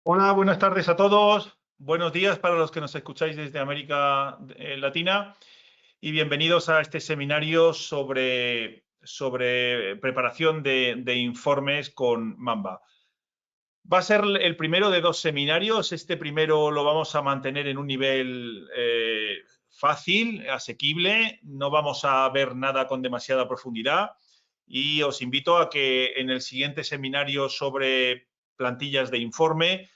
Hola, buenas tardes a todos. Buenos días para los que nos escucháis desde América Latina y bienvenidos a este seminario sobre preparación de informes con Mamba. Va a ser el primero de dos seminarios. Este primero lo vamos a mantener en un nivel fácil, asequible. No vamos a ver nada con demasiada profundidad y os invito a que en el siguiente seminario sobre plantillas de informe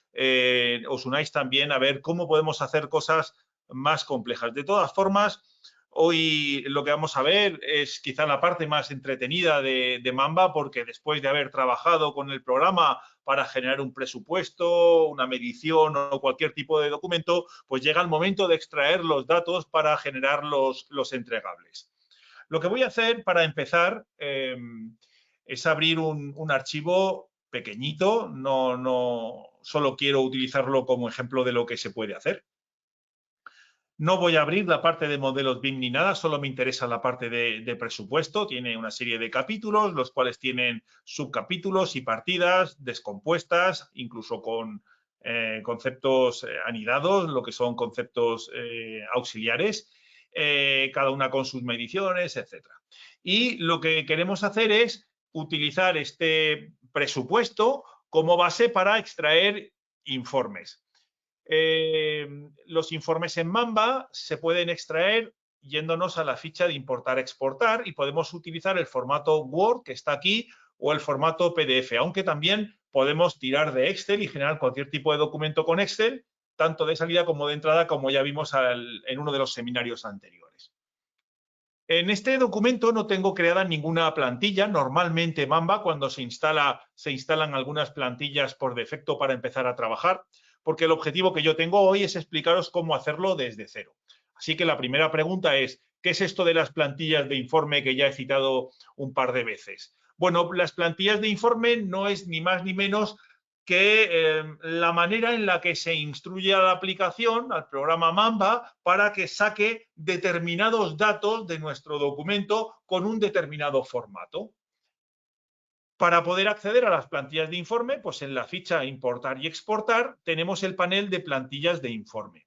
os unáis también a ver cómo podemos hacer cosas más complejas. De todas formas, hoy lo que vamos a ver es quizá la parte más entretenida de Mamba, porque después de haber trabajado con el programa para generar un presupuesto, una medición o cualquier tipo de documento, pues llega el momento de extraer los datos para generar los entregables. Lo que voy a hacer para empezar es abrir un archivo pequeñito, no solo quiero utilizarlo como ejemplo de lo que se puede hacer. No voy a abrir la parte de modelos BIM ni nada, solo me interesa la parte de presupuesto. Tiene una serie de capítulos, los cuales tienen subcapítulos y partidas descompuestas, incluso con conceptos anidados, lo que son conceptos auxiliares, cada una con sus mediciones, etc. Y lo que queremos hacer es utilizar este presupuesto como base para extraer informes. Los informes en Mamba se pueden extraer yéndonos a la ficha de importar-exportar y podemos utilizar el formato Word que está aquí o el formato PDF, aunque también podemos tirar de Excel y generar cualquier tipo de documento con Excel, tanto de salida como de entrada, como ya vimos en uno de los seminarios anteriores. En este documento no tengo creada ninguna plantilla. Normalmente Mamba, cuando se instalan algunas plantillas por defecto para empezar a trabajar, porque el objetivo que yo tengo hoy es explicaros cómo hacerlo desde cero. Así que la primera pregunta es, ¿qué es esto de las plantillas de informe que ya he citado un par de veces? Bueno, las plantillas de informe no es ni más ni menos que la manera en la que se instruye a la aplicación, al programa Mamba, para que saque determinados datos de nuestro documento con un determinado formato. Para poder acceder a las plantillas de informe, pues en la ficha Importar y Exportar tenemos el panel de plantillas de informe.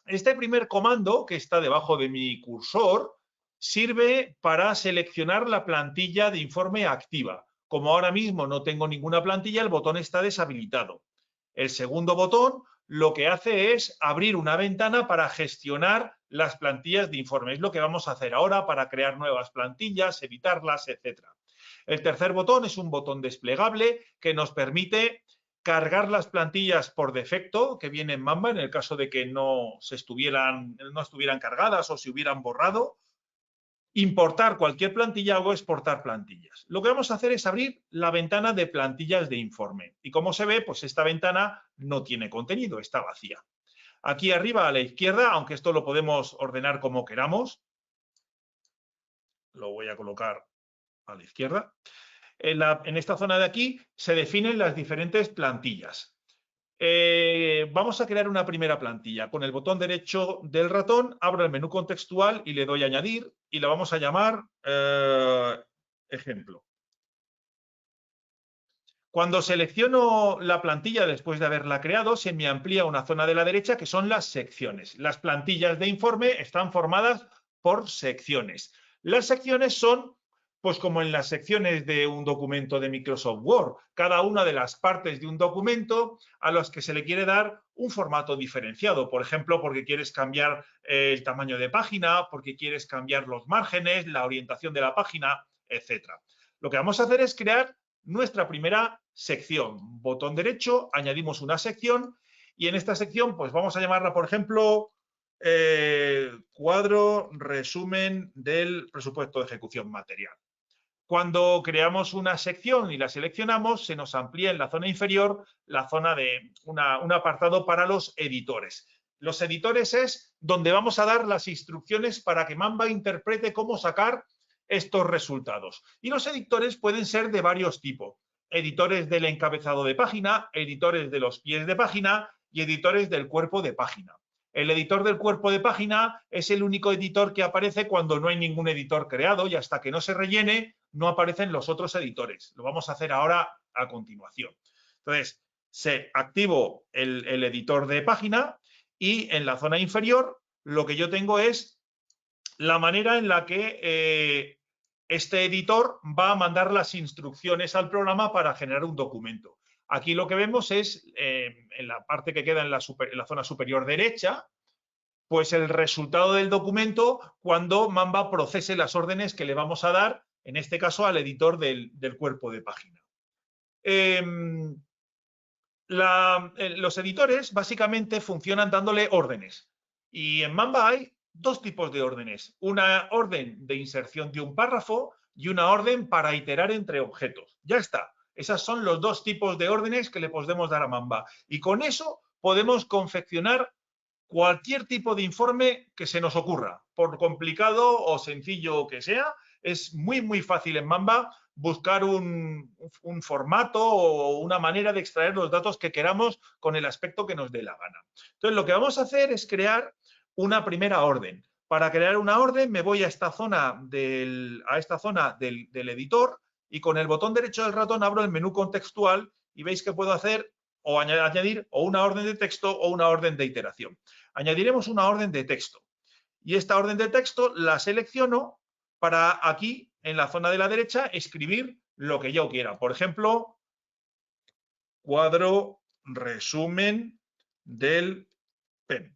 Este primer comando, que está debajo de mi cursor, sirve para seleccionar la plantilla de informe activa. Como ahora mismo no tengo ninguna plantilla, el botón está deshabilitado. El segundo botón lo que hace es abrir una ventana para gestionar las plantillas de informe. Es lo que vamos a hacer ahora para crear nuevas plantillas, editarlas, etc. El tercer botón es un botón desplegable que nos permite cargar las plantillas por defecto que viene en Mamba en el caso de que no estuvieran cargadas o se hubieran borrado, importar cualquier plantilla o exportar plantillas. Lo que vamos a hacer es abrir la ventana de plantillas de informe y como se ve, pues esta ventana no tiene contenido, está vacía. Aquí arriba a la izquierda, aunque esto lo podemos ordenar como queramos, lo voy a colocar a la izquierda. En esta zona de aquí se definen las diferentes plantillas. Vamos a crear una primera plantilla. Con el botón derecho del ratón abro el menú contextual y le doy a añadir y la vamos a llamar ejemplo. Cuando selecciono la plantilla después de haberla creado, se me amplía una zona de la derecha que son las secciones. Las plantillas de informe están formadas por secciones. Las secciones son, pues como en las secciones de un documento de Microsoft Word, cada una de las partes de un documento a las que se le quiere dar un formato diferenciado. Por ejemplo, porque quieres cambiar el tamaño de página, porque quieres cambiar los márgenes, la orientación de la página, etc. Lo que vamos a hacer es crear nuestra primera sección. Botón derecho, añadimos una sección y en esta sección pues vamos a llamarla, por ejemplo, cuadro resumen del presupuesto de ejecución material. Cuando creamos una sección y la seleccionamos, se nos amplía en la zona inferior la zona de un apartado para los editores. Los editores es donde vamos a dar las instrucciones para que Mamba interprete cómo sacar estos resultados. Y los editores pueden ser de varios tipos. Editores del encabezado de página, editores de los pies de página y editores del cuerpo de página. El editor del cuerpo de página es el único editor que aparece cuando no hay ningún editor creado y hasta que no se rellene no aparecen los otros editores. Lo vamos a hacer ahora a continuación. Entonces, activo el editor de página y en la zona inferior lo que yo tengo es la manera en la que este editor va a mandar las instrucciones al programa para generar un documento. Aquí lo que vemos es, en la parte que queda en la zona superior derecha, pues el resultado del documento cuando Mamba procese las órdenes que le vamos a dar, en este caso al editor del cuerpo de página. Los editores básicamente funcionan dándole órdenes. Y en Mamba hay dos tipos de órdenes. Una orden de inserción de un párrafo y una orden para iterar entre objetos. Ya está. Esos son los dos tipos de órdenes que le podemos dar a Mamba. Y con eso podemos confeccionar cualquier tipo de informe que se nos ocurra. Por complicado o sencillo que sea, es muy fácil en Mamba buscar un formato o una manera de extraer los datos que queramos con el aspecto que nos dé la gana. Entonces, lo que vamos a hacer es crear una primera orden. Para crear una orden me voy a esta zona del editor y con el botón derecho del ratón abro el menú contextual y veis que puedo hacer o añadir o una orden de texto o una orden de iteración. Añadiremos una orden de texto y esta orden de texto la selecciono para aquí, en la zona de la derecha, escribir lo que yo quiera. Por ejemplo, cuadro resumen del PEM.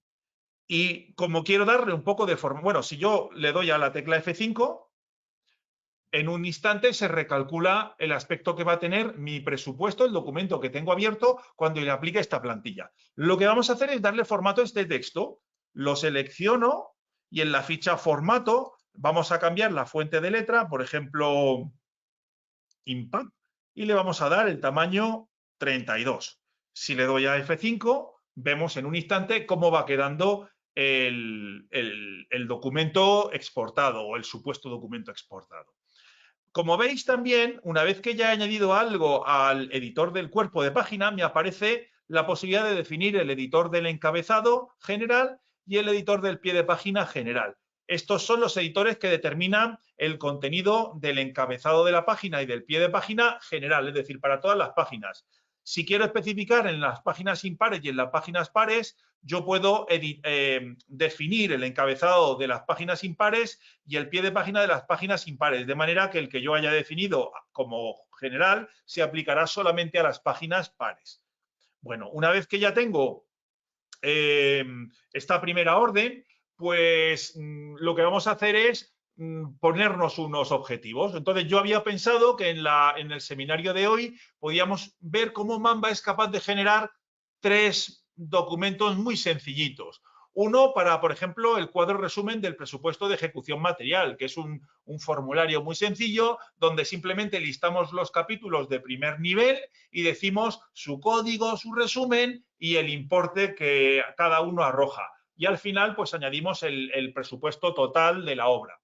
Y como quiero darle un poco de forma, bueno, si yo le doy a la tecla F5, en un instante se recalcula el aspecto que va a tener mi presupuesto, el documento que tengo abierto, cuando le aplique esta plantilla. Lo que vamos a hacer es darle formato a este texto. Lo selecciono y en la ficha formato vamos a cambiar la fuente de letra, por ejemplo, Impact, y le vamos a dar el tamaño 32. Si le doy a F5, vemos en un instante cómo va quedando el documento exportado o el supuesto documento exportado. Como veis también, una vez que ya he añadido algo al editor del cuerpo de página, me aparece la posibilidad de definir el editor del encabezado general y el editor del pie de página general. Estos son los editores que determinan el contenido del encabezado de la página y del pie de página general, es decir, para todas las páginas. Si quiero especificar en las páginas impares y en las páginas pares, yo puedo definir el encabezado de las páginas impares y el pie de página de las páginas impares, de manera que el que yo haya definido como general se aplicará solamente a las páginas pares. Bueno, una vez que ya tengo esta primera orden, pues lo que vamos a hacer es ponernos unos objetivos. Entonces, yo había pensado que en el seminario de hoy podíamos ver cómo Mamba es capaz de generar 3 documentos muy sencillitos. Uno para, por ejemplo, el cuadro resumen del presupuesto de ejecución material, que es un formulario muy sencillo donde simplemente listamos los capítulos de primer nivel y decimos su código, su resumen y el importe que cada uno arroja. Y al final, pues añadimos el presupuesto total de la obra.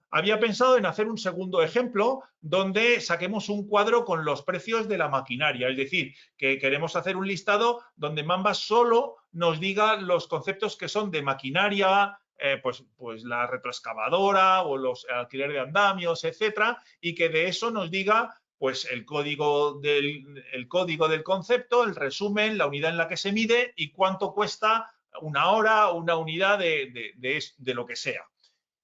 Había pensado en hacer un segundo ejemplo donde saquemos un cuadro con los precios de la maquinaria, es decir, que queremos hacer un listado donde Mamba solo nos diga los conceptos que son de maquinaria, pues la retroexcavadora o el alquiler de andamios, etcétera, y que de eso nos diga pues el código del concepto, el resumen, la unidad en la que se mide y cuánto cuesta una hora o una unidad de lo que sea.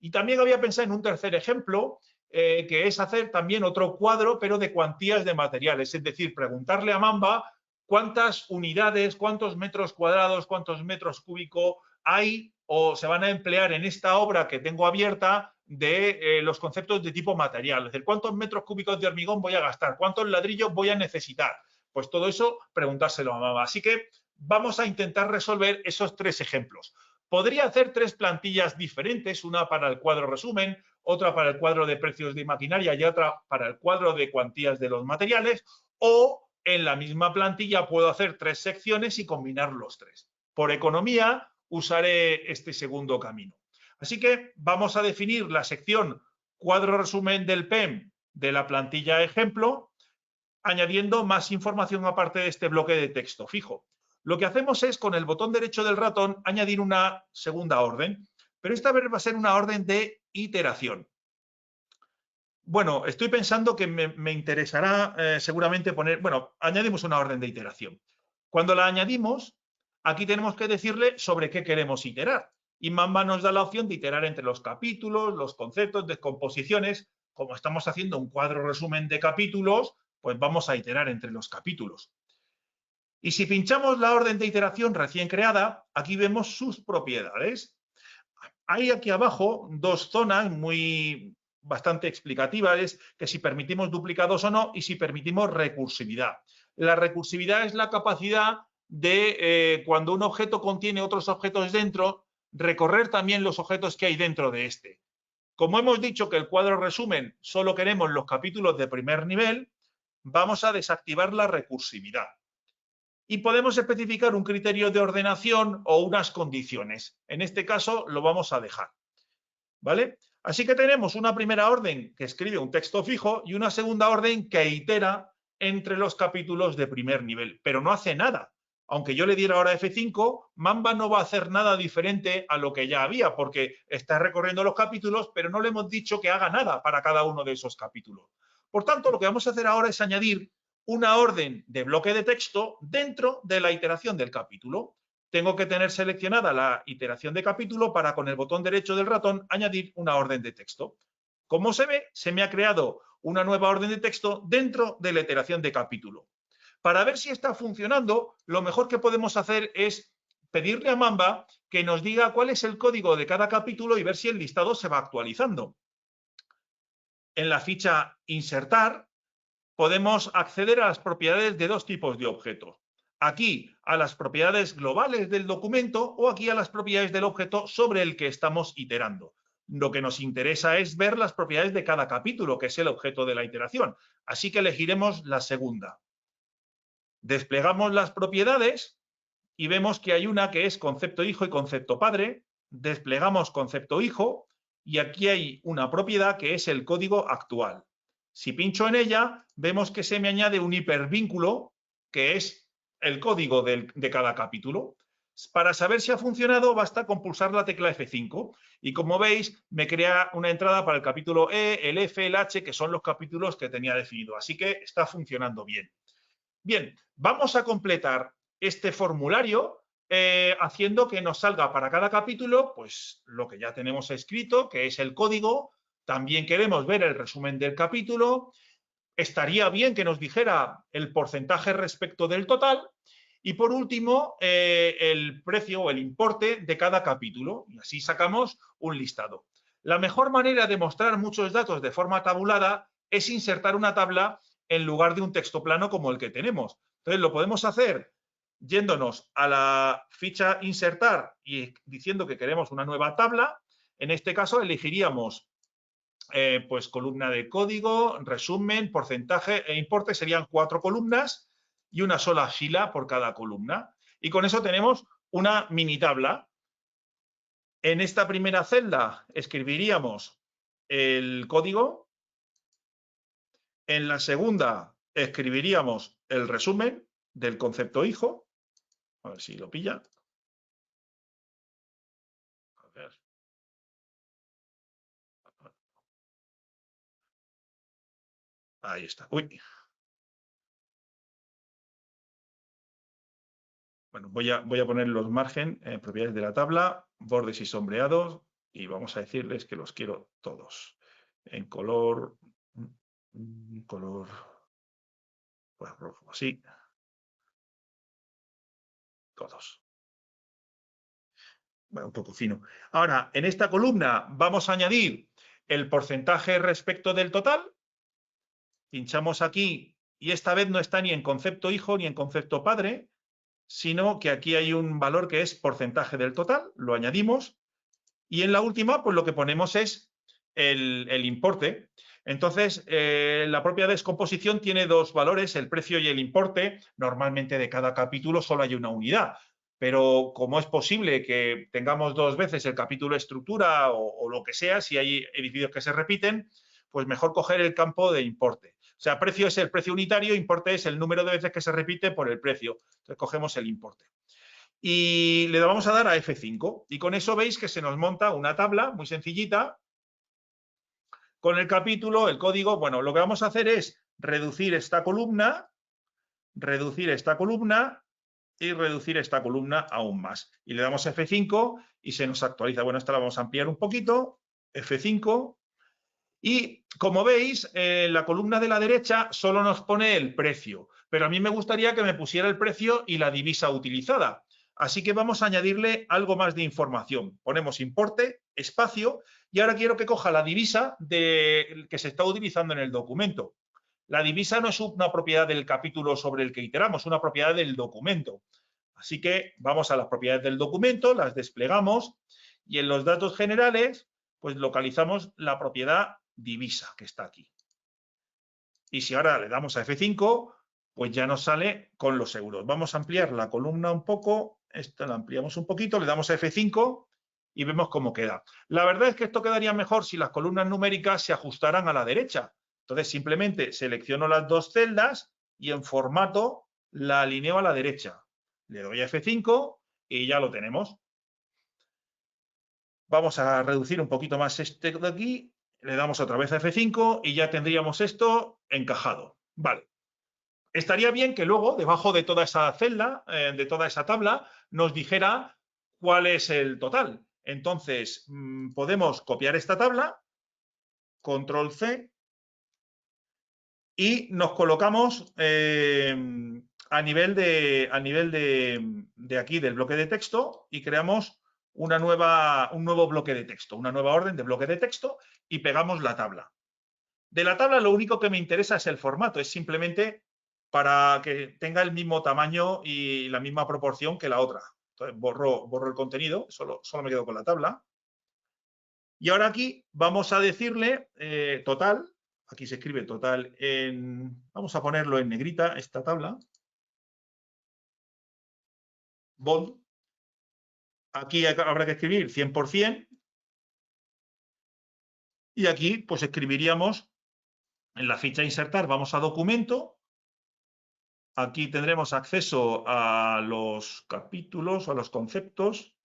Y también había pensado en un tercer ejemplo, que es hacer también otro cuadro, pero de cuantías de materiales. Es decir, preguntarle a Mamba cuántas unidades, cuántos metros cuadrados, cuántos metros cúbicos hay o se van a emplear en esta obra que tengo abierta de los conceptos de tipo material. Es decir, cuántos metros cúbicos de hormigón voy a gastar, cuántos ladrillos voy a necesitar. Pues todo eso, preguntárselo a Mamba. Así que vamos a intentar resolver esos 3 ejemplos. Podría hacer 3 plantillas diferentes, una para el cuadro resumen, otra para el cuadro de precios de maquinaria y otra para el cuadro de cuantías de los materiales, o en la misma plantilla puedo hacer 3 secciones y combinar los 3. Por economía, usaré este segundo camino. Así que vamos a definir la sección cuadro resumen del PEM de la plantilla ejemplo, añadiendo más información aparte de este bloque de texto fijo. Lo que hacemos es, con el botón derecho del ratón, añadir una segunda orden, pero esta vez va a ser una orden de iteración. Bueno, estoy pensando que me interesará seguramente poner, bueno, añadimos una orden de iteración. Cuando la añadimos, aquí tenemos que decirle sobre qué queremos iterar. Y Mamba nos da la opción de iterar entre los capítulos, los conceptos, descomposiciones. Como estamos haciendo un cuadro resumen de capítulos, pues vamos a iterar entre los capítulos. Y si pinchamos la orden de iteración recién creada, aquí vemos sus propiedades. Hay aquí abajo dos zonas bastante explicativas, que si permitimos duplicados o no y si permitimos recursividad. La recursividad es la capacidad de, cuando un objeto contiene otros objetos dentro, recorrer también los objetos que hay dentro de este. Como hemos dicho que el cuadro resumen solo queremos los capítulos de primer nivel, vamos a desactivar la recursividad. Y podemos especificar un criterio de ordenación o unas condiciones. En este caso lo vamos a dejar. ¿Vale? Así que tenemos una primera orden que escribe un texto fijo y una segunda orden que itera entre los capítulos de primer nivel, pero no hace nada. Aunque yo le diera ahora F5, Mamba no va a hacer nada diferente a lo que ya había, porque está recorriendo los capítulos, pero no le hemos dicho que haga nada para cada uno de esos capítulos. Por tanto, lo que vamos a hacer ahora es añadir una orden de bloque de texto dentro de la iteración del capítulo. Tengo que tener seleccionada la iteración de capítulo para con el botón derecho del ratón añadir una orden de texto. Como se ve, se me ha creado una nueva orden de texto dentro de la iteración de capítulo. Para ver si está funcionando, lo mejor que podemos hacer es pedirle a Mamba que nos diga cuál es el código de cada capítulo y ver si el listado se va actualizando. En la ficha Insertar podemos acceder a las propiedades de dos tipos de objetos. Aquí a las propiedades globales del documento o aquí a las propiedades del objeto sobre el que estamos iterando. Lo que nos interesa es ver las propiedades de cada capítulo, que es el objeto de la iteración. Así que elegiremos la segunda. Desplegamos las propiedades y vemos que hay una que es concepto hijo y concepto padre. Desplegamos concepto hijo y aquí hay una propiedad que es el código actual. Si pincho en ella, vemos que se me añade un hipervínculo, que es el código de cada capítulo. Para saber si ha funcionado, basta con pulsar la tecla F5. Y como veis, me crea una entrada para el capítulo E, el F, el H, que son los capítulos que tenía definido. Así que está funcionando bien. Bien, vamos a completar este formulario haciendo que nos salga para cada capítulo pues lo que ya tenemos escrito, que es el código. También queremos ver el resumen del capítulo. Estaría bien que nos dijera el porcentaje respecto del total. Y por último, el precio o el importe de cada capítulo. Y así sacamos un listado. La mejor manera de mostrar muchos datos de forma tabulada es insertar una tabla en lugar de un texto plano como el que tenemos. Entonces, lo podemos hacer yéndonos a la ficha Insertar y diciendo que queremos una nueva tabla. En este caso, elegiríamos pues columna de código, resumen, porcentaje e importe. Serían 4 columnas y una sola fila por cada columna. Y con eso tenemos una mini tabla. En esta primera celda escribiríamos el código. En la segunda escribiríamos el resumen del concepto hijo. A ver si lo pilla. A ver. Ahí está. Uy. Bueno, voy a poner los margen, propiedades de la tabla, bordes y sombreados, y vamos a decirles que los quiero todos. En color pues, rojo, así. Todos. Bueno, un poco fino. Ahora, en esta columna vamos a añadir el porcentaje respecto del total. Pinchamos aquí y esta vez no está ni en concepto hijo ni en concepto padre, sino que aquí hay un valor que es porcentaje del total, lo añadimos. Y en la última, pues lo que ponemos es el importe. Entonces, la propia descomposición tiene dos valores, el precio y el importe. Normalmente de cada capítulo solo hay una unidad. Pero como es posible que tengamos dos veces el capítulo estructura o lo que sea, si hay edificios que se repiten, pues mejor coger el campo de importe. O sea, precio es el precio unitario, importe es el número de veces que se repite por el precio. Entonces, cogemos el importe. Y le vamos a dar a F5. Y con eso veis que se nos monta una tabla muy sencillita con el capítulo, el código. Bueno, lo que vamos a hacer es reducir esta columna y reducir esta columna aún más. Y le damos F5 y se nos actualiza. Bueno, esta la vamos a ampliar un poquito, F5. Y como veis, la columna de la derecha solo nos pone el precio, pero a mí me gustaría que me pusiera el precio y la divisa utilizada. Así que vamos a añadirle algo más de información. Ponemos importe, espacio, y ahora quiero que coja la divisa que se está utilizando en el documento. La divisa no es una propiedad del capítulo sobre el que iteramos, es una propiedad del documento. Así que vamos a las propiedades del documento, las desplegamos y en los datos generales, pues localizamos la propiedad divisa que está aquí. Y si ahora le damos a F5, pues ya nos sale con los euros. Vamos a ampliar la columna un poco, esta la ampliamos un poquito, le damos a F5 y vemos cómo queda. La verdad es que esto quedaría mejor si las columnas numéricas se ajustaran a la derecha. Entonces simplemente selecciono las dos celdas y en formato la alineo a la derecha. Le doy a F5 y ya lo tenemos. Vamos a reducir un poquito más este de aquí. Le damos otra vez a F5 y ya tendríamos esto encajado. Vale. Estaría bien que luego, debajo de toda esa celda, de toda esa tabla, nos dijera cuál es el total. Entonces, podemos copiar esta tabla, control C, y nos colocamos a nivel de aquí, del bloque de texto, y creamos un nuevo bloque de texto, una nueva orden de bloque de texto, y pegamos la tabla. De la tabla lo único que me interesa es el formato, es simplemente para que tenga el mismo tamaño y la misma proporción que la otra. Entonces borro el contenido, solo me quedo con la tabla. Y ahora aquí vamos a decirle total, aquí se escribe total vamos a ponerlo en negrita, esta tabla, bold. Aquí habrá que escribir 100%. Y aquí pues escribiríamos en la ficha insertar, vamos a documento. Aquí tendremos acceso a los capítulos, a los conceptos,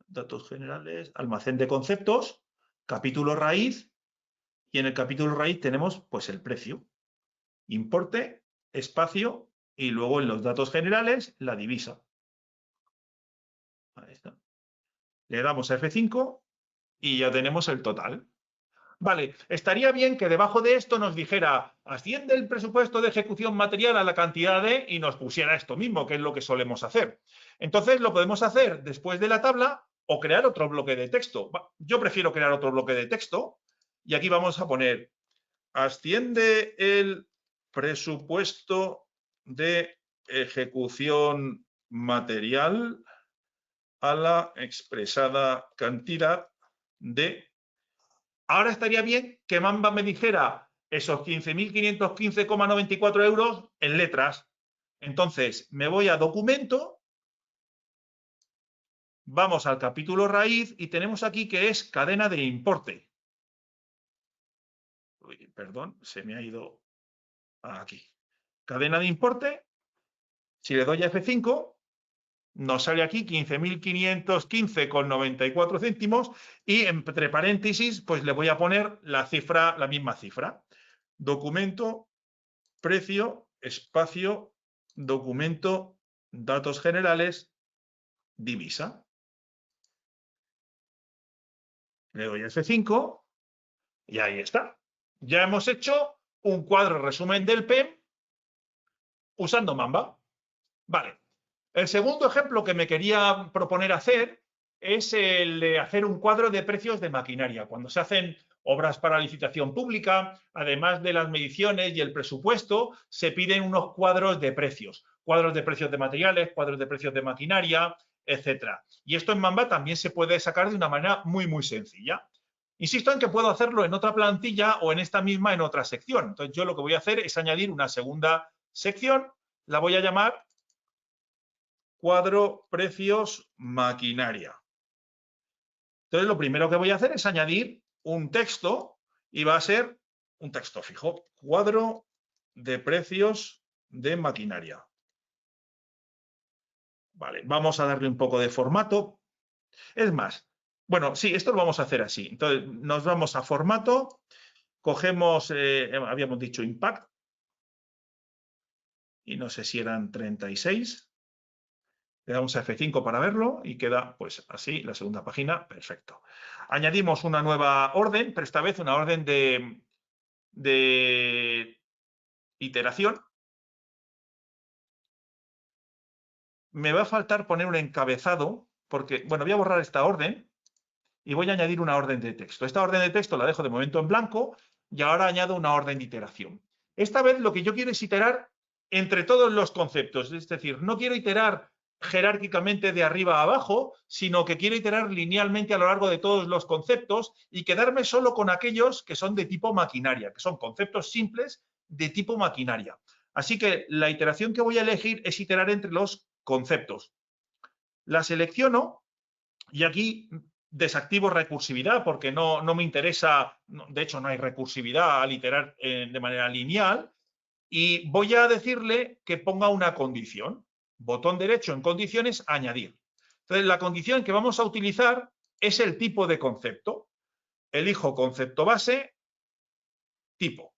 datos generales, almacén de conceptos, capítulo raíz, y en el capítulo raíz tenemos pues el precio, importe, espacio, y luego en los datos generales la divisa. Ahí está. Le damos a F5 y ya tenemos el total. Vale, estaría bien que debajo de esto nos dijera, asciende el presupuesto de ejecución material a la cantidad de, y nos pusiera esto mismo, que es lo que solemos hacer. Entonces lo podemos hacer después de la tabla o crear otro bloque de texto. Yo prefiero crear otro bloque de texto y aquí vamos a poner, asciende el presupuesto de ejecución material a la expresada cantidad de. Ahora estaría bien que Mamba me dijera esos 15.515,94 euros en letras. Entonces, me voy a documento, vamos al capítulo raíz y tenemos aquí que es cadena de importe. Uy, perdón, se me ha ido aquí. Cadena de importe, si le doy a F5, nos sale aquí 15.515,94 céntimos y entre paréntesis pues le voy a poner la misma cifra. Documento, precio, espacio, documento, datos generales, divisa. Le doy a F5 y ahí está. Ya hemos hecho un cuadro resumen del PEM usando Mamba. Vale. El segundo ejemplo que me quería proponer hacer es el de hacer un cuadro de precios de maquinaria. Cuando se hacen obras para licitación pública, además de las mediciones y el presupuesto, se piden unos cuadros de precios de materiales, cuadros de precios de maquinaria, etcétera. Y esto en Mamba también se puede sacar de una manera muy, muy sencilla. Insisto en que puedo hacerlo en otra plantilla o en esta misma en otra sección. Entonces yo lo que voy a hacer es añadir una segunda sección, la voy a llamar cuadro precios maquinaria. Entonces, lo primero que voy a hacer es añadir un texto y va a ser un texto fijo. Cuadro de precios de maquinaria. Vale, vamos a darle un poco de formato. Es más, bueno, sí, esto lo vamos a hacer así. Entonces, nos vamos a formato, cogemos, habíamos dicho impact, y no sé si eran 36. Le damos a F5 para verlo y queda pues así la segunda página, perfecto. Añadimos una nueva orden, pero esta vez una orden de iteración. Me va a faltar poner un encabezado, porque, bueno, voy a borrar esta orden y voy a añadir una orden de texto. Esta orden de texto la dejo de momento en blanco y ahora añado una orden de iteración. Esta vez lo que yo quiero es iterar entre todos los conceptos, es decir, no quiero iterar jerárquicamente de arriba a abajo, sino que quiero iterar linealmente a lo largo de todos los conceptos y quedarme solo con aquellos que son de tipo maquinaria, que son conceptos simples de tipo maquinaria. Así que la iteración que voy a elegir es iterar entre los conceptos. La selecciono y aquí desactivo recursividad porque no me interesa, de hecho no hay recursividad al iterar de manera lineal, y voy a decirle que ponga una condición. Botón derecho en condiciones, añadir. Entonces la condición que vamos a utilizar es el tipo de concepto. Elijo concepto base, tipo.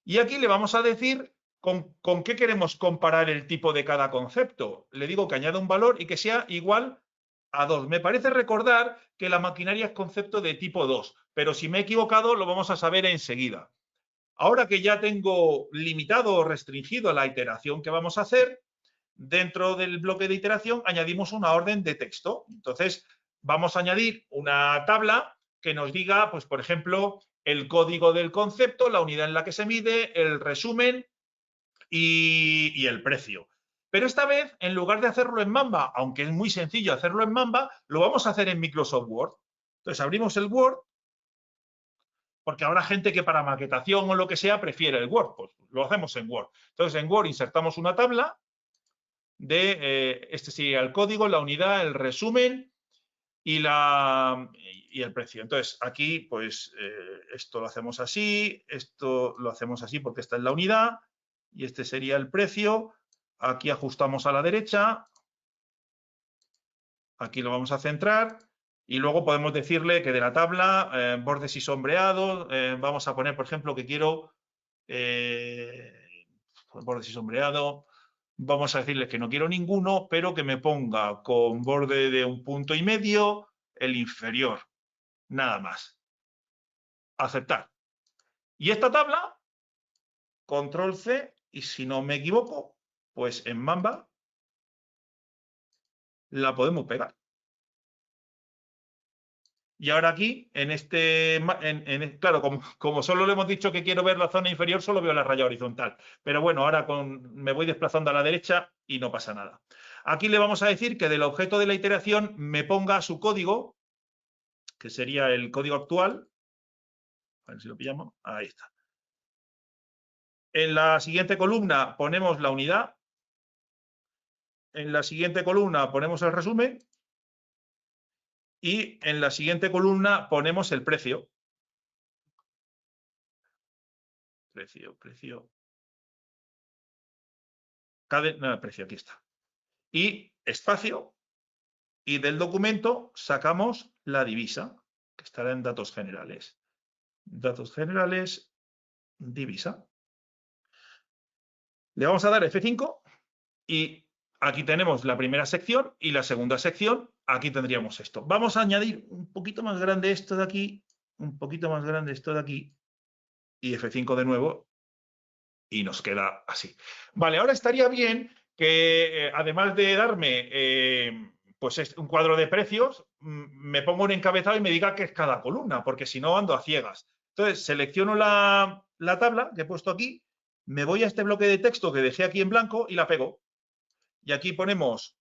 Y aquí le vamos a decir con qué queremos comparar el tipo de cada concepto. Le digo que añada un valor y que sea igual a 2. Me parece recordar que la maquinaria es concepto de tipo 2, pero si me he equivocado lo vamos a saber enseguida. Ahora que ya tengo limitado o restringido la iteración que vamos a hacer, dentro del bloque de iteración añadimos una orden de texto. Entonces, vamos a añadir una tabla que nos diga, pues, por ejemplo, el código del concepto, la unidad en la que se mide, el resumen y el precio. Pero esta vez, en lugar de hacerlo en Mamba, aunque es muy sencillo hacerlo en Mamba, lo vamos a hacer en Microsoft Word. Entonces, abrimos el Word, porque habrá gente que para maquetación o lo que sea prefiere el Word. Pues lo hacemos en Word. Entonces, en Word insertamos una tabla de, este sería el código, la unidad, el resumen y el precio. Entonces, aquí, pues, esto lo hacemos así, esto lo hacemos así porque esta es la unidad y este sería el precio. Aquí ajustamos a la derecha, aquí lo vamos a centrar y luego podemos decirle que de la tabla, bordes y sombreados, vamos a poner, por ejemplo, que quiero bordes y sombreado. Vamos a decirle que no quiero ninguno, pero que me ponga con borde de 1,5 puntos el inferior. Nada más. Aceptar. Y esta tabla, control C, y si no me equivoco, pues en Mamba la podemos pegar. Y ahora aquí, claro, como solo le hemos dicho que quiero ver la zona inferior, solo veo la raya horizontal. Pero bueno, ahora me voy desplazando a la derecha y no pasa nada. Aquí le vamos a decir que del objeto de la iteración me ponga su código, que sería el código actual. A ver si lo pillamos. Ahí está. En la siguiente columna ponemos la unidad. En la siguiente columna ponemos el resumen. Y en la siguiente columna ponemos el precio. Precio. Precio, aquí está. Y espacio. Y del documento sacamos la divisa, que estará en datos generales. Datos generales, divisa. Le vamos a dar F5 y aquí tenemos la primera sección y la segunda sección. Aquí tendríamos esto. Vamos a añadir un poquito más grande esto de aquí, un poquito más grande esto de aquí y F5 de nuevo y nos queda así. Vale, ahora estaría bien que además de darme pues un cuadro de precios, me pongo un encabezado y me diga qué es cada columna, porque si no ando a ciegas. Entonces selecciono la tabla que he puesto aquí, me voy a este bloque de texto que dejé aquí en blanco y la pego. Y aquí ponemos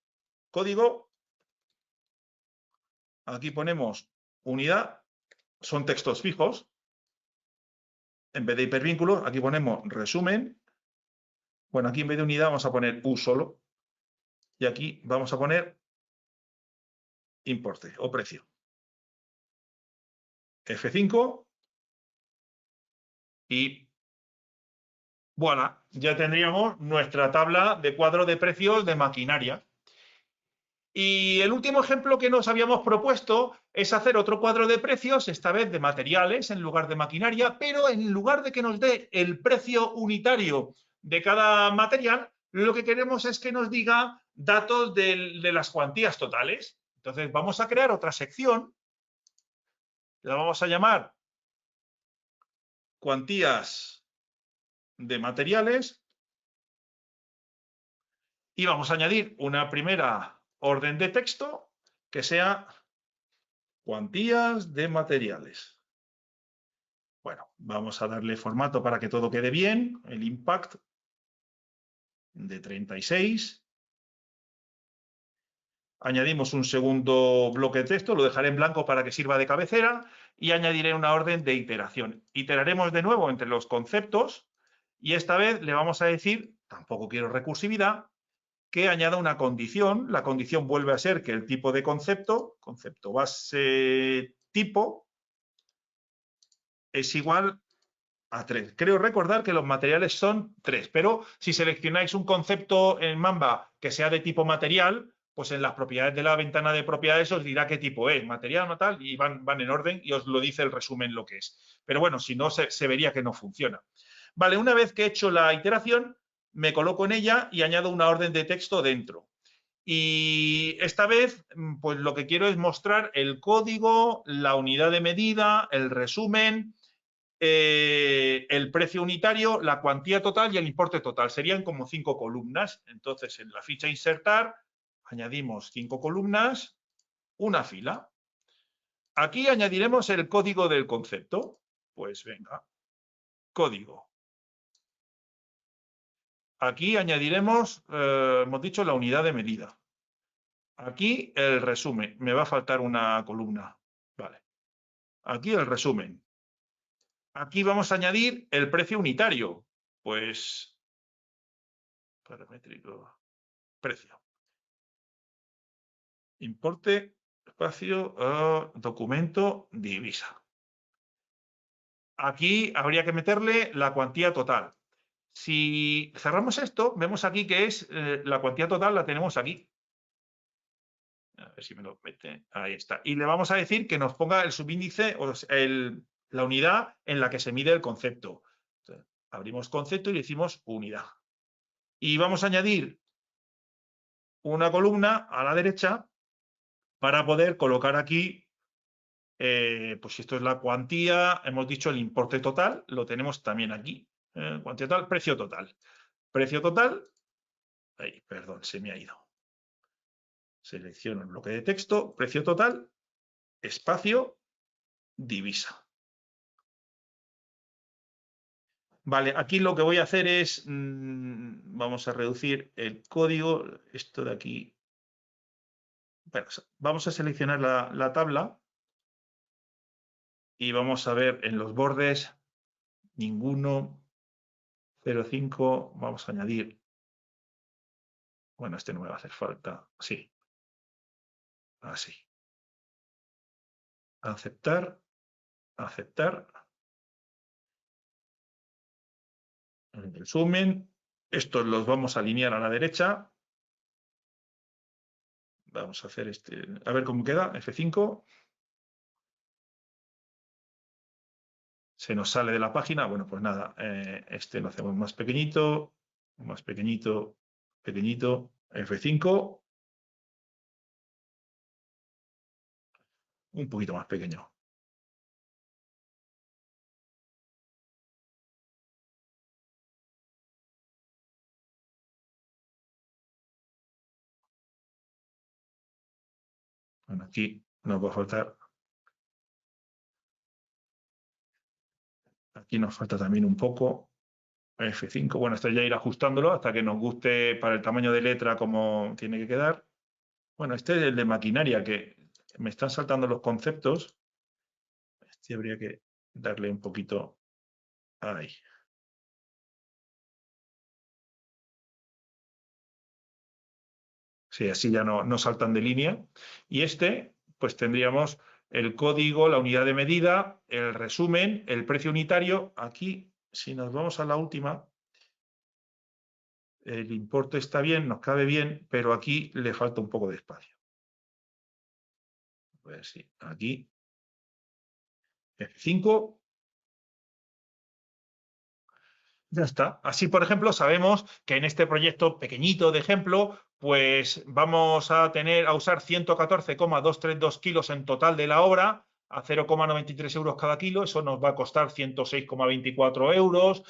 código, aquí ponemos unidad, son textos fijos. En vez de hipervínculos, aquí ponemos resumen. Bueno, aquí en vez de unidad vamos a poner U solo. Y aquí vamos a poner importe o precio. F5 y voilà, ya tendríamos nuestra tabla de cuadro de precios de maquinaria. Y el último ejemplo que nos habíamos propuesto es hacer otro cuadro de precios, esta vez de materiales en lugar de maquinaria, pero en lugar de que nos dé el precio unitario de cada material, lo que queremos es que nos diga datos de las cuantías totales. Entonces vamos a crear otra sección, la vamos a llamar cuantías de materiales y vamos a añadir una primera orden de texto que sea cuantías de materiales. Bueno, vamos a darle formato para que todo quede bien, el impact de 36. Añadimos un segundo bloque de texto, lo dejaré en blanco para que sirva de cabecera y añadiré una orden de iteración. Iteraremos de nuevo entre los conceptos y esta vez le vamos a decir, tampoco quiero recursividad, que añada una condición. La condición vuelve a ser que el tipo de concepto base tipo, es igual a 3. Creo recordar que los materiales son 3, pero si seleccionáis un concepto en Mamba que sea de tipo material, pues en las propiedades de la ventana de propiedades os dirá qué tipo es, material o tal, y van en orden y os lo dice el resumen lo que es. Pero bueno, si no, se vería que no funciona. Vale, una vez que he hecho la iteración, me coloco en ella y añado una orden de texto dentro. Y esta vez, pues lo que quiero es mostrar el código, la unidad de medida, el resumen, el precio unitario, la cuantía total y el importe total. Serían como 5 columnas. Entonces, en la ficha insertar, añadimos 5 columnas, una fila. Aquí añadiremos el código del concepto. Pues venga, código. Aquí añadiremos, hemos dicho, la unidad de medida. Aquí el resumen. Me va a faltar una columna. Vale. Aquí el resumen. Aquí vamos a añadir el precio unitario. Pues, paramétrico, precio. Importe, espacio, documento, divisa. Aquí habría que meterle la cuantía total. Si cerramos esto, vemos aquí que es la cuantía total, la tenemos aquí. A ver si me lo mete. Ahí está. Y le vamos a decir que nos ponga el subíndice o la unidad en la que se mide el concepto. Entonces, abrimos concepto y le decimos unidad. Y vamos a añadir una columna a la derecha para poder colocar aquí, pues si esto es la cuantía, hemos dicho el importe total, lo tenemos también aquí. Cuantía total, precio total. Precio total, ahí, perdón, se me ha ido. Selecciono el bloque de texto, precio total, espacio, divisa. Vale, aquí lo que voy a hacer es, vamos a reducir el código, esto de aquí. Bueno, vamos a seleccionar la tabla y vamos a ver en los bordes, ninguno, 0,5, vamos a añadir, bueno, este no me va a hacer falta, sí, así. Aceptar, aceptar. El resumen, estos los vamos a alinear a la derecha. Vamos a hacer este, a ver cómo queda, F5. Se nos sale de la página, bueno, pues nada, este lo hacemos más pequeñito, pequeñito, F5, un poquito más pequeño. Bueno, aquí nos va a faltar, aquí nos falta también un poco, F5, bueno, esto ya irá ajustándolo hasta que nos guste para el tamaño de letra como tiene que quedar. Bueno, este es el de maquinaria, que me están saltando los conceptos. Este habría que darle un poquito ahí. Sí, así ya no saltan de línea. Y este, pues tendríamos el código, la unidad de medida, el resumen, el precio unitario. Aquí, si nos vamos a la última, el importe está bien, nos cabe bien, pero aquí le falta un poco de espacio. A ver si aquí, F5. Ya está. Así, por ejemplo, sabemos que en este proyecto pequeñito de ejemplo, pues vamos a usar 114,232 kilos en total de la obra, a 0,93 euros cada kilo. Eso nos va a costar 106,24 euros.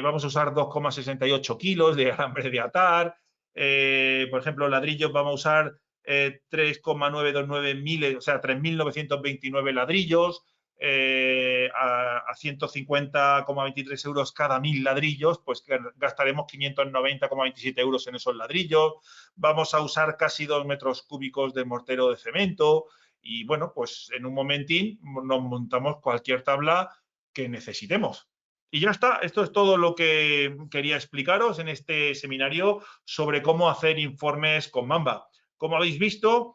Vamos a usar 2,68 kilos de alambre de atar. Por ejemplo, ladrillos vamos a usar 3,929 mil, o sea, 3.929 ladrillos. A 150,23 euros cada 1.000 ladrillos, pues gastaremos 590,27 euros en esos ladrillos. Vamos a usar casi 2 metros cúbicos de mortero de cemento y, bueno, pues en un momentín nos montamos cualquier tabla que necesitemos. Y ya está, esto es todo lo que quería explicaros en este seminario sobre cómo hacer informes con Mamba. Como habéis visto,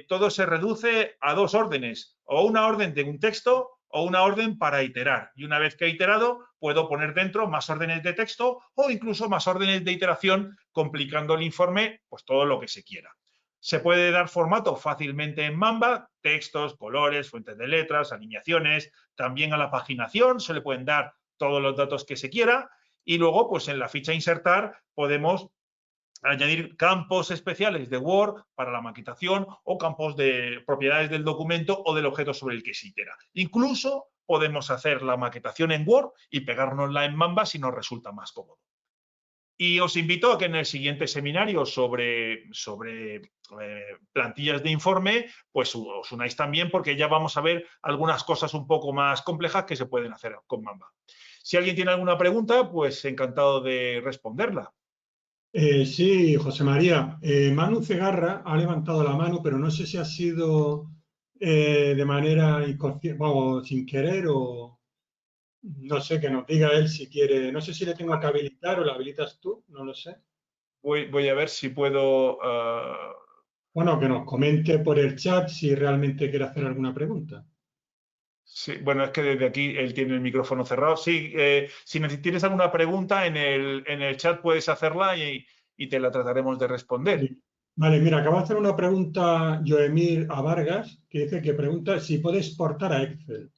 todo se reduce a dos órdenes, o una orden de un texto o una orden para iterar. Y una vez que he iterado, puedo poner dentro más órdenes de texto o incluso más órdenes de iteración, complicando el informe, pues todo lo que se quiera. Se puede dar formato fácilmente en Mamba, textos, colores, fuentes de letras, alineaciones, también a la paginación se le pueden dar todos los datos que se quiera y luego, pues en la ficha insertar podemos añadir campos especiales de Word para la maquetación o campos de propiedades del documento o del objeto sobre el que se itera. Incluso podemos hacer la maquetación en Word y pegárnosla en Mamba si nos resulta más cómodo. Y os invito a que en el siguiente seminario sobre plantillas de informe, pues os unáis también porque ya vamos a ver algunas cosas un poco más complejas que se pueden hacer con Mamba. Si alguien tiene alguna pregunta, pues encantado de responderla. Sí, José María. Manu Cegarra ha levantado la mano, pero no sé si ha sido de manera inconsciente, vamos, sin querer o no sé, que nos diga él si quiere. No sé si le tengo que habilitar o la habilitas tú, no lo sé. Voy a ver si puedo... Bueno, que nos comente por el chat si realmente quiere hacer alguna pregunta. sí, bueno, es que desde aquí él tiene el micrófono cerrado. Sí, si tienes alguna pregunta en el chat puedes hacerla y te la trataremos de responder. Sí. Vale, mira, acaba de hacer una pregunta Joemir a Vargas, que dice que pregunta si puede exportar a Excel.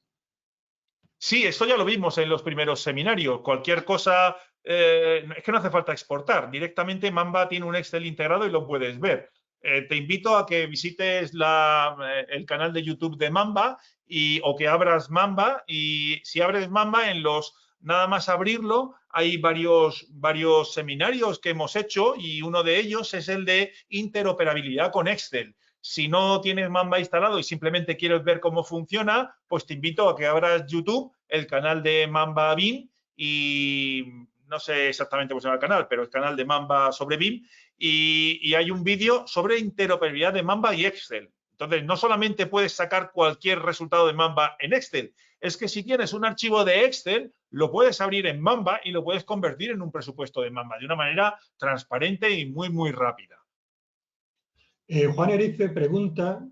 Sí, esto ya lo vimos en los primeros seminarios. Cualquier cosa, es que no hace falta exportar. Directamente Mamba tiene un Excel integrado y lo puedes ver. Te invito a que visites el canal de YouTube de Mamba o que abras Mamba. Y si abres Mamba, nada más abrirlo, hay varios seminarios que hemos hecho y uno de ellos es el de interoperabilidad con Excel. Si no tienes Mamba instalado y simplemente quieres ver cómo funciona, pues te invito a que abras YouTube, el canal de Mamba BIM, y no sé exactamente cómo se llama el canal, pero el canal de Mamba sobre BIM, y hay un vídeo sobre interoperabilidad de Mamba y Excel. Entonces, no solamente puedes sacar cualquier resultado de Mamba en Excel, es que si tienes un archivo de Excel, lo puedes abrir en Mamba y lo puedes convertir en un presupuesto de Mamba de una manera transparente y muy, muy rápida. Juan Erice pregunta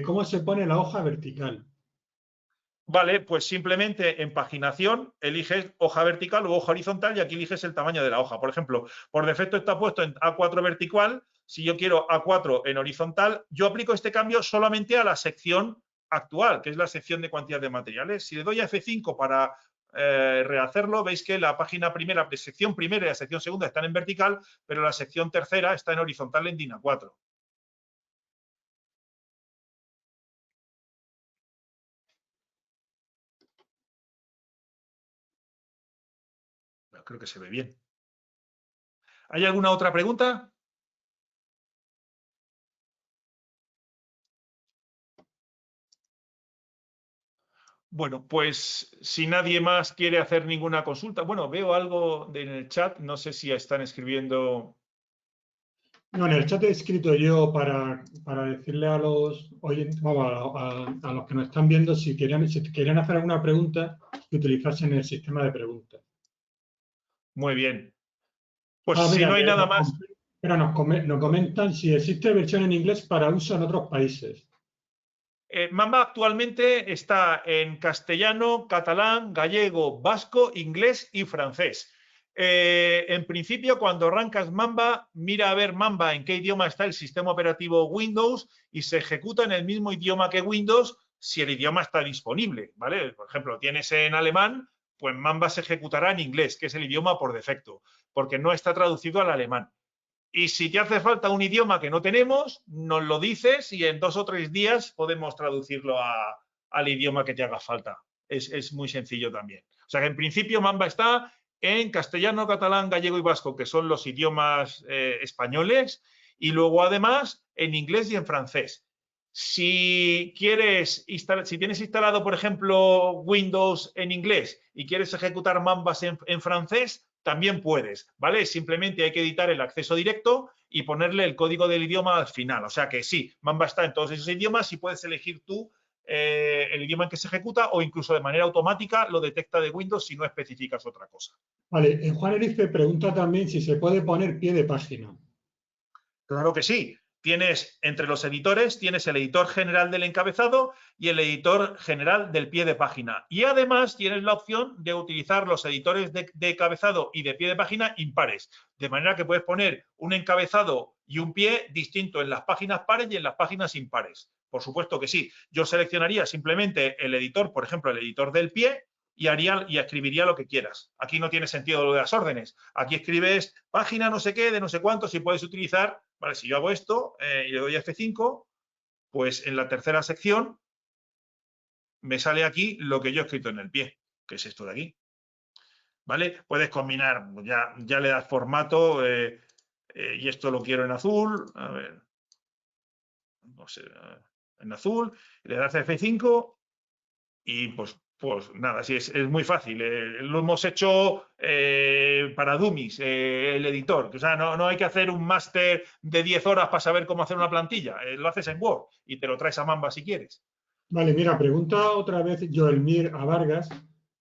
cómo se pone la hoja vertical. Vale, pues simplemente en paginación eliges hoja vertical o hoja horizontal y aquí eliges el tamaño de la hoja. Por ejemplo, por defecto está puesto en A4 vertical. Si yo quiero A4 en horizontal, yo aplico este cambio solamente a la sección actual, que es la sección de cuantía de materiales. Si le doy a F5 para rehacerlo, veis que la página primera, la sección primera y la sección segunda están en vertical, pero la sección tercera está en horizontal en DIN A4. Creo que se ve bien. ¿Hay alguna otra pregunta? Bueno, pues si nadie más quiere hacer ninguna consulta, bueno, veo algo en el chat, no sé si están escribiendo. No, en el chat he escrito yo para decirle a los oyentes, vamos, a los que nos están viendo si querían hacer alguna pregunta, que utilizasen el sistema de preguntas. Muy bien. Pues Ah, si mira, no hay nada más. pero nos comentan si existe versión en inglés para uso en otros países. Mamba actualmente está en castellano, catalán, gallego, vasco, inglés y francés. En principio, cuando arrancas Mamba, mira a ver Mamba en qué idioma está el sistema operativo Windows y se ejecuta en el mismo idioma que Windows si el idioma está disponible, ¿vale? Por ejemplo, tienes en alemán, pues Mamba se ejecutará en inglés, que es el idioma por defecto, porque no está traducido al alemán. Y si te hace falta un idioma que no tenemos, nos lo dices y en 2 o 3 días podemos traducirlo al idioma que te haga falta. Es muy sencillo también. O sea que en principio Mamba está en castellano, catalán, gallego y vasco, que son los idiomas españoles, y luego además en inglés y en francés. Si tienes instalado, por ejemplo, Windows en inglés y quieres ejecutar Mambas en francés, también puedes, ¿vale? Simplemente hay que editar el acceso directo y ponerle el código del idioma al final. O sea que sí, Mamba está en todos esos idiomas y puedes elegir tú el idioma en que se ejecuta o incluso de manera automática lo detecta de Windows si no especificas otra cosa. Vale, Juan Erife pregunta también si se puede poner pie de página. Claro que sí. Tienes entre los editores, tienes el editor general del encabezado y el editor general del pie de página. Y además tienes la opción de utilizar los editores de encabezado y de pie de página impares. De manera que puedes poner un encabezado y un pie distinto en las páginas pares y en las páginas impares. Por supuesto que sí. Yo seleccionaría simplemente el editor, por ejemplo, el editor del pie, y escribiría lo que quieras. Aquí no tiene sentido lo de las órdenes. Aquí escribes página no sé qué, de no sé cuántos, y puedes utilizar, vale, si yo hago esto y le doy a F5, pues en la tercera sección me sale aquí lo que yo he escrito en el pie, que es esto de aquí. ¿Vale? Puedes combinar, ya le das formato y esto lo quiero en azul, a ver, no sé, en azul, le das a F5 y pues nada, sí, es muy fácil. Lo hemos hecho para dummies, el editor. O sea, no hay que hacer un máster de 10 horas para saber cómo hacer una plantilla. Lo haces en Word y te lo traes a Mamba si quieres. Vale, mira, pregunta otra vez Joelmir a Vargas,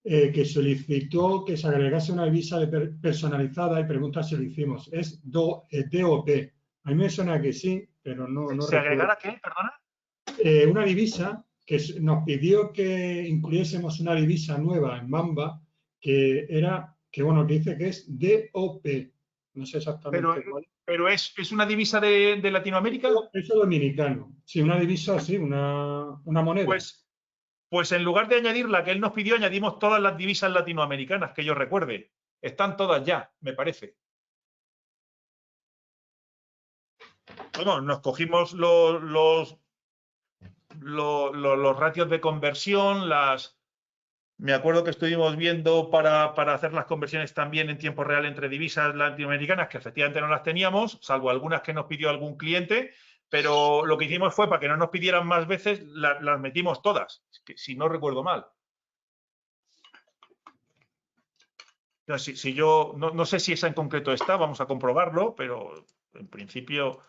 que solicitó que se agregase una divisa personalizada y pregunta si lo hicimos. Es DOP. A mí me suena que sí, pero no ¿Se recuerdo. agregará qué? Perdona. Una divisa que nos pidió que incluyésemos una divisa nueva en Mamba, que bueno, que dice que es DOP. No sé Pero, exactamente cuál. pero es una divisa de Latinoamérica. Peso dominicano. Sí, una divisa, sí, una moneda. Pues en lugar de añadir la que él nos pidió, añadimos todas las divisas latinoamericanas que yo recuerde. Están todas ya, me parece. Bueno, nos cogimos los ratios de conversión, me acuerdo que estuvimos viendo para hacer las conversiones también en tiempo real entre divisas latinoamericanas, que efectivamente no las teníamos, salvo algunas que nos pidió algún cliente, pero lo que hicimos fue, para que no nos pidieran más veces, las metimos todas, si no recuerdo mal. Si yo no sé si esa en concreto está, vamos a comprobarlo, pero en principio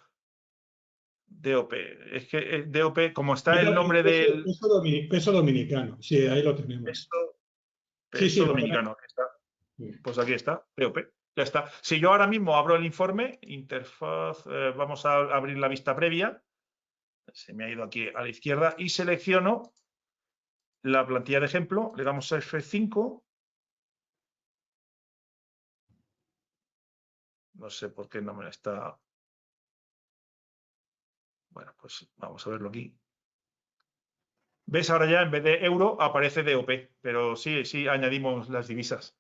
DOP. Es que DOP, como está el nombre del Peso dominicano, sí, ahí lo tenemos. Sí, peso lo tenemos. dominicano, aquí está. Pues aquí está, DOP. Ya está. Si yo ahora mismo abro el informe, interfaz, vamos a abrir la vista previa. Se me ha ido aquí a la izquierda y selecciono la plantilla de ejemplo. Le damos a F5. No sé por qué no me la está. Bueno, pues vamos a verlo aquí. ¿Ves? Ahora ya en vez de euro aparece DOP, pero sí añadimos las divisas.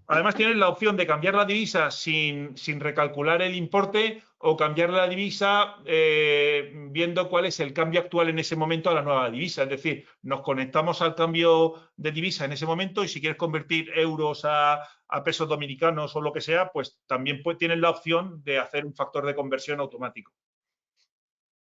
Además tienes la opción de cambiar la divisa sin recalcular el importe o cambiar la divisa viendo cuál es el cambio actual en ese momento a la nueva divisa. Es decir, nos conectamos al cambio de divisa en ese momento y si quieres convertir euros a pesos dominicanos o lo que sea, pues también tienes la opción de hacer un factor de conversión automático.